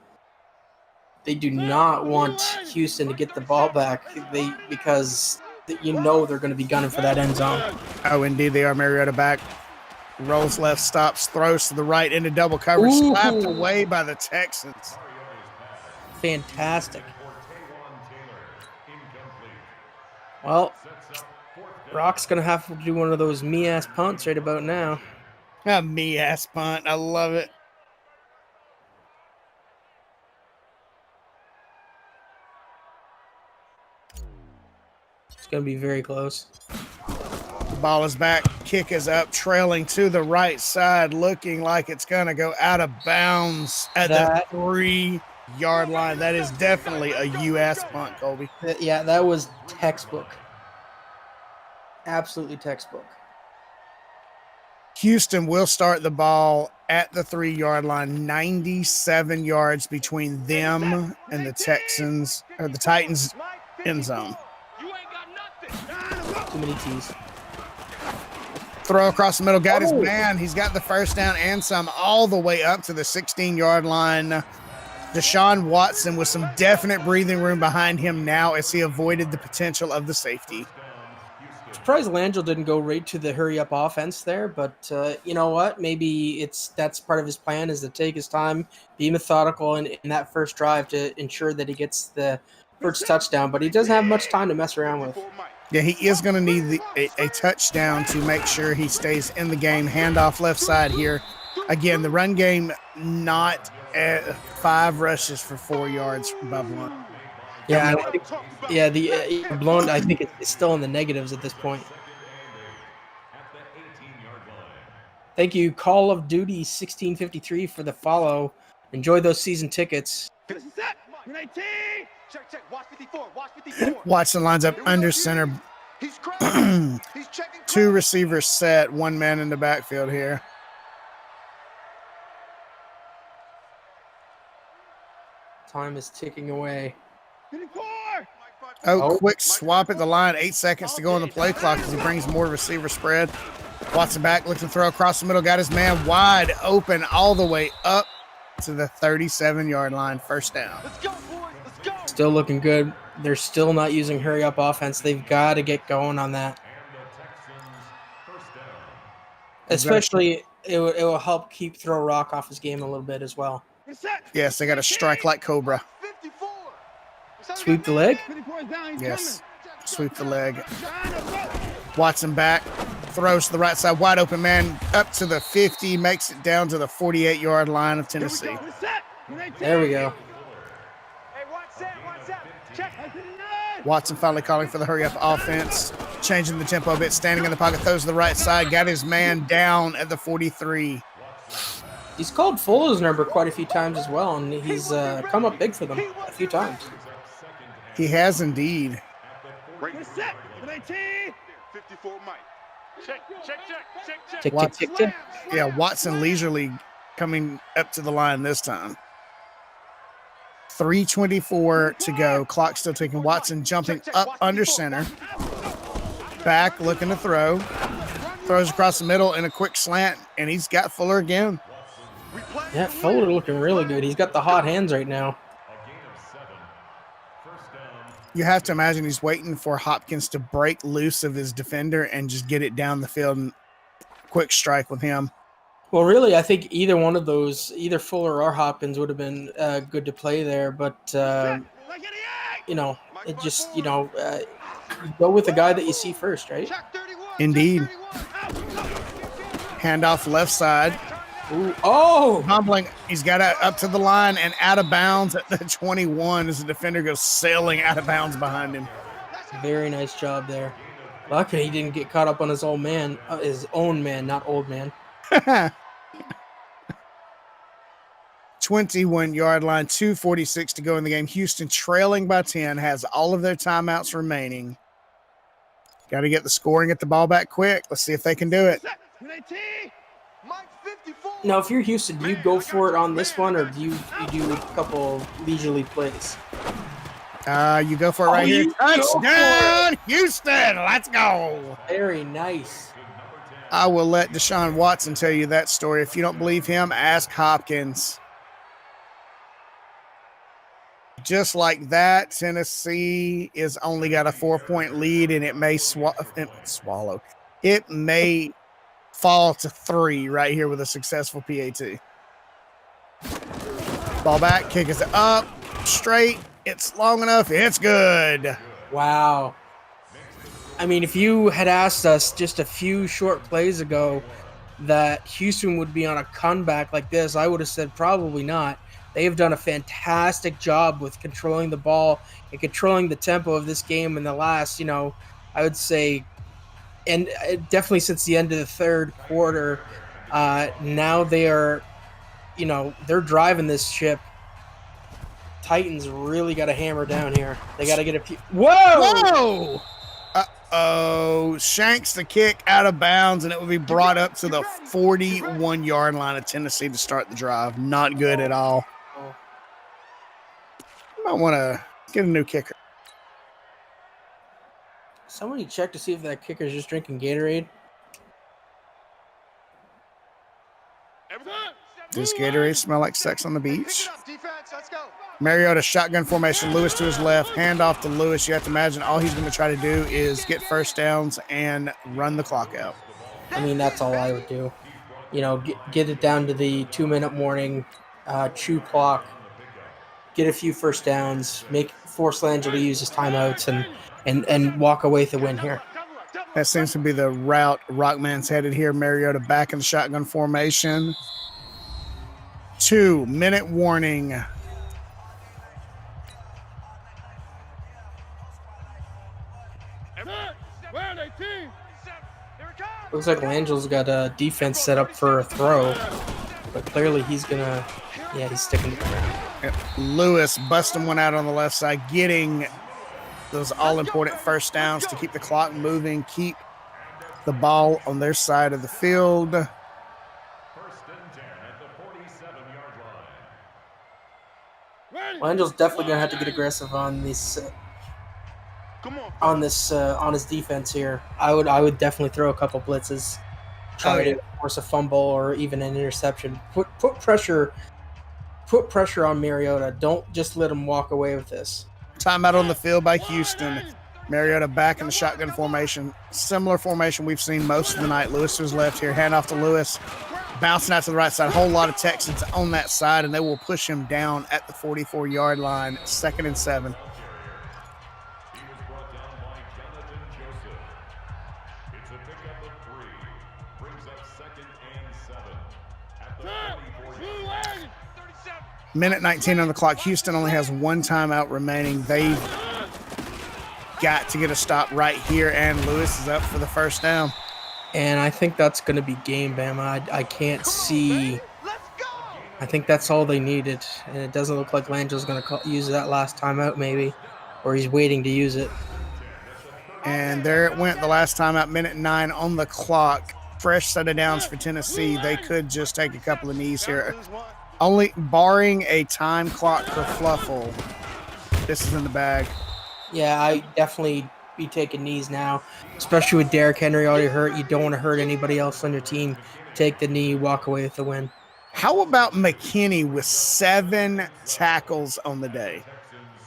They do not want Houston to get the ball back because they're going to be gunning for that end zone. Oh, indeed they are. Mariota back. Rolls left, stops, throws to the right into double coverage. Ooh. Slapped away by the Texans. Fantastic. Well, Rock's going to have to do one of those me-ass punts right about now. A me-ass punt. I love it. It's going to be very close. The ball is back. Kick is up, trailing to the right side, looking like it's going to go out of bounds at the 3-yard line. That is definitely a U.S. punt, Colby. Yeah, that was textbook. Absolutely textbook. Houston will start the ball at the 3-yard line, 97 yards between them and the Texans, or the Titans end zone. Too many T's. Throw across the middle, got his man. He's got the first down and some all the way up to the 16-yard line. Deshaun Watson with some definite breathing room behind him now as he avoided the potential of the safety. Surprised Langell didn't go right to the hurry-up offense there, but you know what? Maybe that's part of his plan is to take his time, be methodical in that first drive to ensure that he gets the first touchdown, but he doesn't have much time to mess around with. Yeah, he is going to need a touchdown to make sure he stays in the game. Handoff left side here. Again, the run game not at 5 rushes for 4 yards above 1. Yeah, the blown. I think it's still in the negatives at this point. Thank you, Call of Duty 1653 for the follow. Enjoy those season tickets. Watson lines up under center. 2 receivers set, 1 man in the backfield here. Time is ticking away. Quick swap at the line. 8 seconds to go on the play clock as he brings more receiver spread. Watson back, looking to throw across the middle. Got his man wide open all the way up to the 37-yard line. First down. Still looking good. They're still not using hurry-up offense. They've got to get going on that. Especially, it will help keep Throw Rock off his game a little bit as well. Yes, they got to strike like Cobra. Sweep the leg? Yes, sweep the leg. Watson back, throws to the right side, wide open man, up to the 50, makes it down to the 48-yard line of Tennessee. There we go. Watson finally calling for the hurry-up offense, changing the tempo a bit, standing in the pocket, throws to the right side, got his man down at the 43. He's called Fuller's number quite a few times as well, and he's come up big for them a few times. He has indeed. Tick. Yeah, Watson leisurely coming up to the line this time. 3:24 to go. Clock still ticking. Watson jumping up under center. Back, looking to throw. Throws across the middle in a quick slant, and he's got Fuller again. Yeah, Fuller looking really good. He's got the hot hands right now. You have to imagine he's waiting for Hopkins to break loose of his defender and just get it down the field and quick strike with him. Well, really, I think either one of those, either Fuller or Hopkins would have been good to play there. But, it just, you go with the guy that you see first, right? Indeed. Handoff left side. Ooh, oh, Humbling. He's got it up to the line and out of bounds at the 21 as the defender goes sailing out of bounds behind him. very nice job there. Luckily, he didn't get caught up on his own man, not old man. 21-yard line, 2:46 to go in the game. Houston trailing by 10, has all of their timeouts remaining. Got to get the scoring, get the ball back quick. Let's see if they can do it. Now, if you're Houston, do you go for it on this one, or do you do a couple leisurely plays? You go for it right here. Touchdown, Houston! Let's go. Very nice. I will let Deshaun Watson tell you that story. If you don't believe him, ask Hopkins. Just like that, Tennessee is only got a 4-point lead, and it may swallow. It may fall to 3 right here with a successful PAT. Ball back, kick is up, straight. It's long enough. It's good. Wow. I mean, if you had asked us just a few short plays ago that Houston would be on a comeback like this, I would have said probably not. They have done a fantastic job with controlling the ball and controlling the tempo of this game in the last, I would say, and definitely since the end of the third quarter. Now they are, they're driving this ship. Titans really got to hammer down here. They got to get a few. Whoa! Uh-oh. Shanks the kick out of bounds, and it will be brought up to the 41-yard line of Tennessee to start the drive. Not good at all. Might want to get a new kicker. Somebody check to see if that kicker is just drinking Gatorade. Does Gatorade smell like sex on the beach? Mariota shotgun formation. Lewis to his left. Hand off to Lewis. You have to imagine all he's going to try to do is get first downs and run the clock out. I mean, that's all I would do. Get it down to the 2-minute warning, chew clock, get a few first downs, force Langell to use his timeouts, and walk away with the win here. That seems to be the route Rockman's headed here. Mariota back in the shotgun formation. 2-minute warning. Looks like Langell's got a defense set up for a throw, but clearly he's sticking to the ground. Lewis busting one out on the left side, getting those all-important first downs to keep the clock moving, keep the ball on their side of the field. Langell's definitely gonna have to get aggressive on this. On his defense here. I would definitely throw a couple blitzes, try to force a fumble or even an interception. Put pressure on Mariota. Don't just let him walk away with this. Timeout on the field by Houston. Mariota back in the shotgun formation. Similar formation we've seen most of the night. Lewis to his left here. Hand off to Lewis. Bouncing out to the right side. A whole lot of Texans on that side, and they will push him down at the 44-yard line. 2nd and 7. Minute 19 on the clock. Houston only has 1 timeout remaining. They've got to get a stop right here, and Lewis is up for the first down. And I think that's going to be game, Bama. I can't see. I think that's all they needed, and it doesn't look like Langell's going to use that last timeout, maybe, or he's waiting to use it. And there it went. The last timeout, minute 9 on the clock. Fresh set of downs for Tennessee. They could just take a couple of knees here. Only barring a time clock kerfluffle, this is in the bag. Yeah, I definitely be taking knees now, especially with Derrick Henry already hurt. You don't want to hurt anybody else on your team. Take the knee, walk away with the win. How about McKinney with 7 tackles on the day?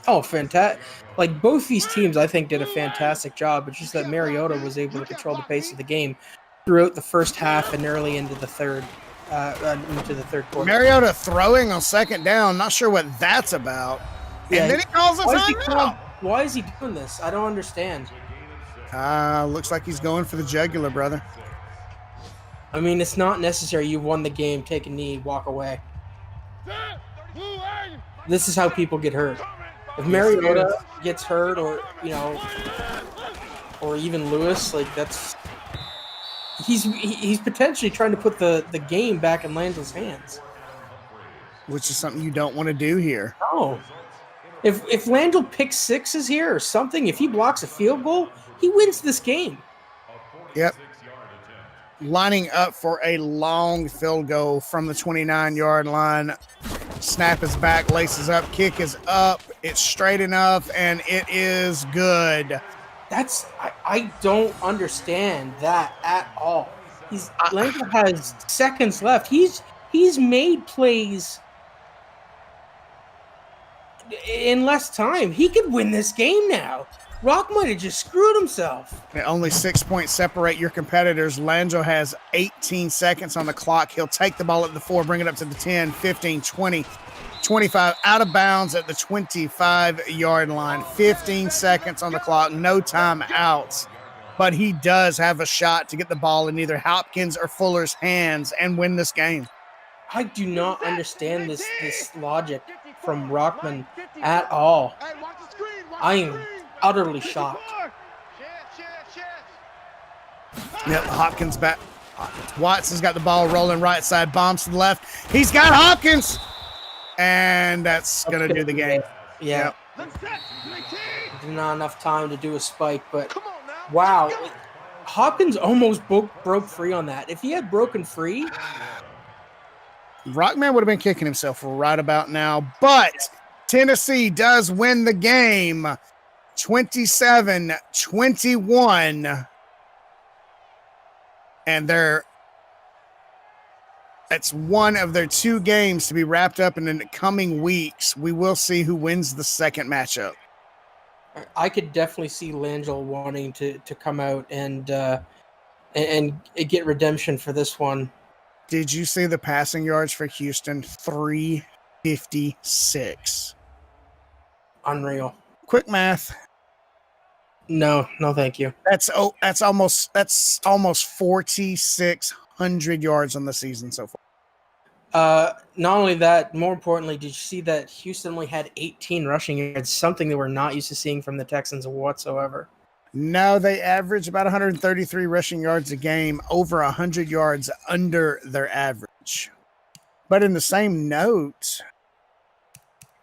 Oh, fantastic. Like, both these teams, I think, did a fantastic job. It's just that Mariota was able to control the pace of the game throughout the first half and early into the third quarter. Mariota throwing on 2nd down. Not sure what that's about. Yeah, and then he calls a timeout. Why is he doing this? I don't understand. Looks like he's going for the jugular, brother. I mean, it's not necessary. You've won the game. Take a knee, walk away. This is how people get hurt. If Mariota gets hurt, or or even Lewis, like he's potentially trying to put the game back in Langel's hands, which is something you don't want to do here. No. If Langel picks sixes here or something, if he blocks a field goal, he wins this game. Yep. Lining up for a long field goal from the 29-yard line. Snap is back, laces up, kick is up. It's straight enough, and it is good. I don't understand that at all. Langel has seconds left. He's made plays in less time. He could win this game now. Rock might have just screwed himself. Only 6 points separate your competitors. Langel has 18 seconds on the clock. He'll take the ball at the 4, bring it up to the 10, 15, 20, 25, out of bounds at the 25-yard line. 15 seconds on the clock, no timeouts. But he does have a shot to get the ball in either Hopkins or Fuller's hands and win this game. I do not understand this logic from Rockman at all. I am utterly shocked. Yep, Hopkins back. Watson's got the ball rolling right side, bombs to the left. He's got Hopkins, and that's going to do the game. Yeah. Yep. Not enough time to do a spike, but wow. Hopkins almost broke free on that. If he had broken free, Rockman would have been kicking himself right about now, but Tennessee does win the game 27-21. And it's one of their 2 games to be wrapped up in the coming weeks. We will see who wins the second matchup. I could definitely see Langel wanting to come out and get redemption for this one. Did you see the passing yards for Houston? 356. Unreal. Quick math. No, thank you. That's almost 4,600 yards on the season so far. Not only that, more importantly, did you see that Houston only had 18 rushing yards, something that we're not used to seeing from the Texans whatsoever? No, they average about 133 rushing yards a game, over 100 yards under their average. But in the same note,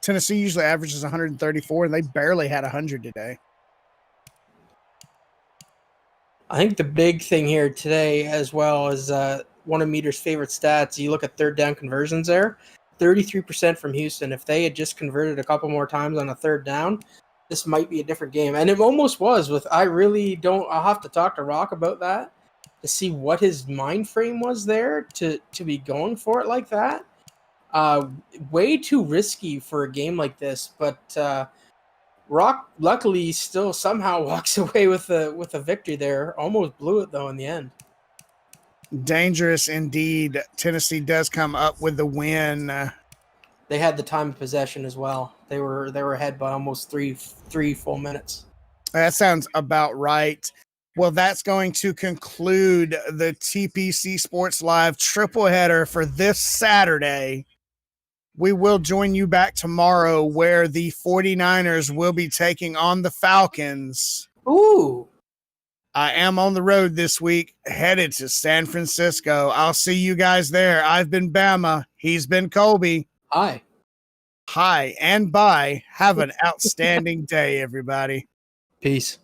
Tennessee usually averages 134, and they barely had 100 today. I think the big thing here today, as well as one of Meter's favorite stats, you look at third down conversions there, 33% from Houston. If they had just converted a couple more times on a third down, this might be a different game. And it almost was I'll have to talk to Rock about that to see what his mind frame was there to be going for it like that. Way too risky for a game like this, but Rock luckily still somehow walks away with a victory there. Almost blew it though in the end. Dangerous indeed. Tennessee does come up with the win. They had the time of possession as well. They were ahead by almost three full minutes. That sounds about right. Well, that's going to conclude the TPC Sports Live triple header for this Saturday. We will join you back tomorrow where the 49ers will be taking on the Falcons. Ooh. I am on the road this week, headed to San Francisco. I'll see you guys there. I've been Bama. He's been Colby. Hi and bye. Have an outstanding day, everybody. Peace.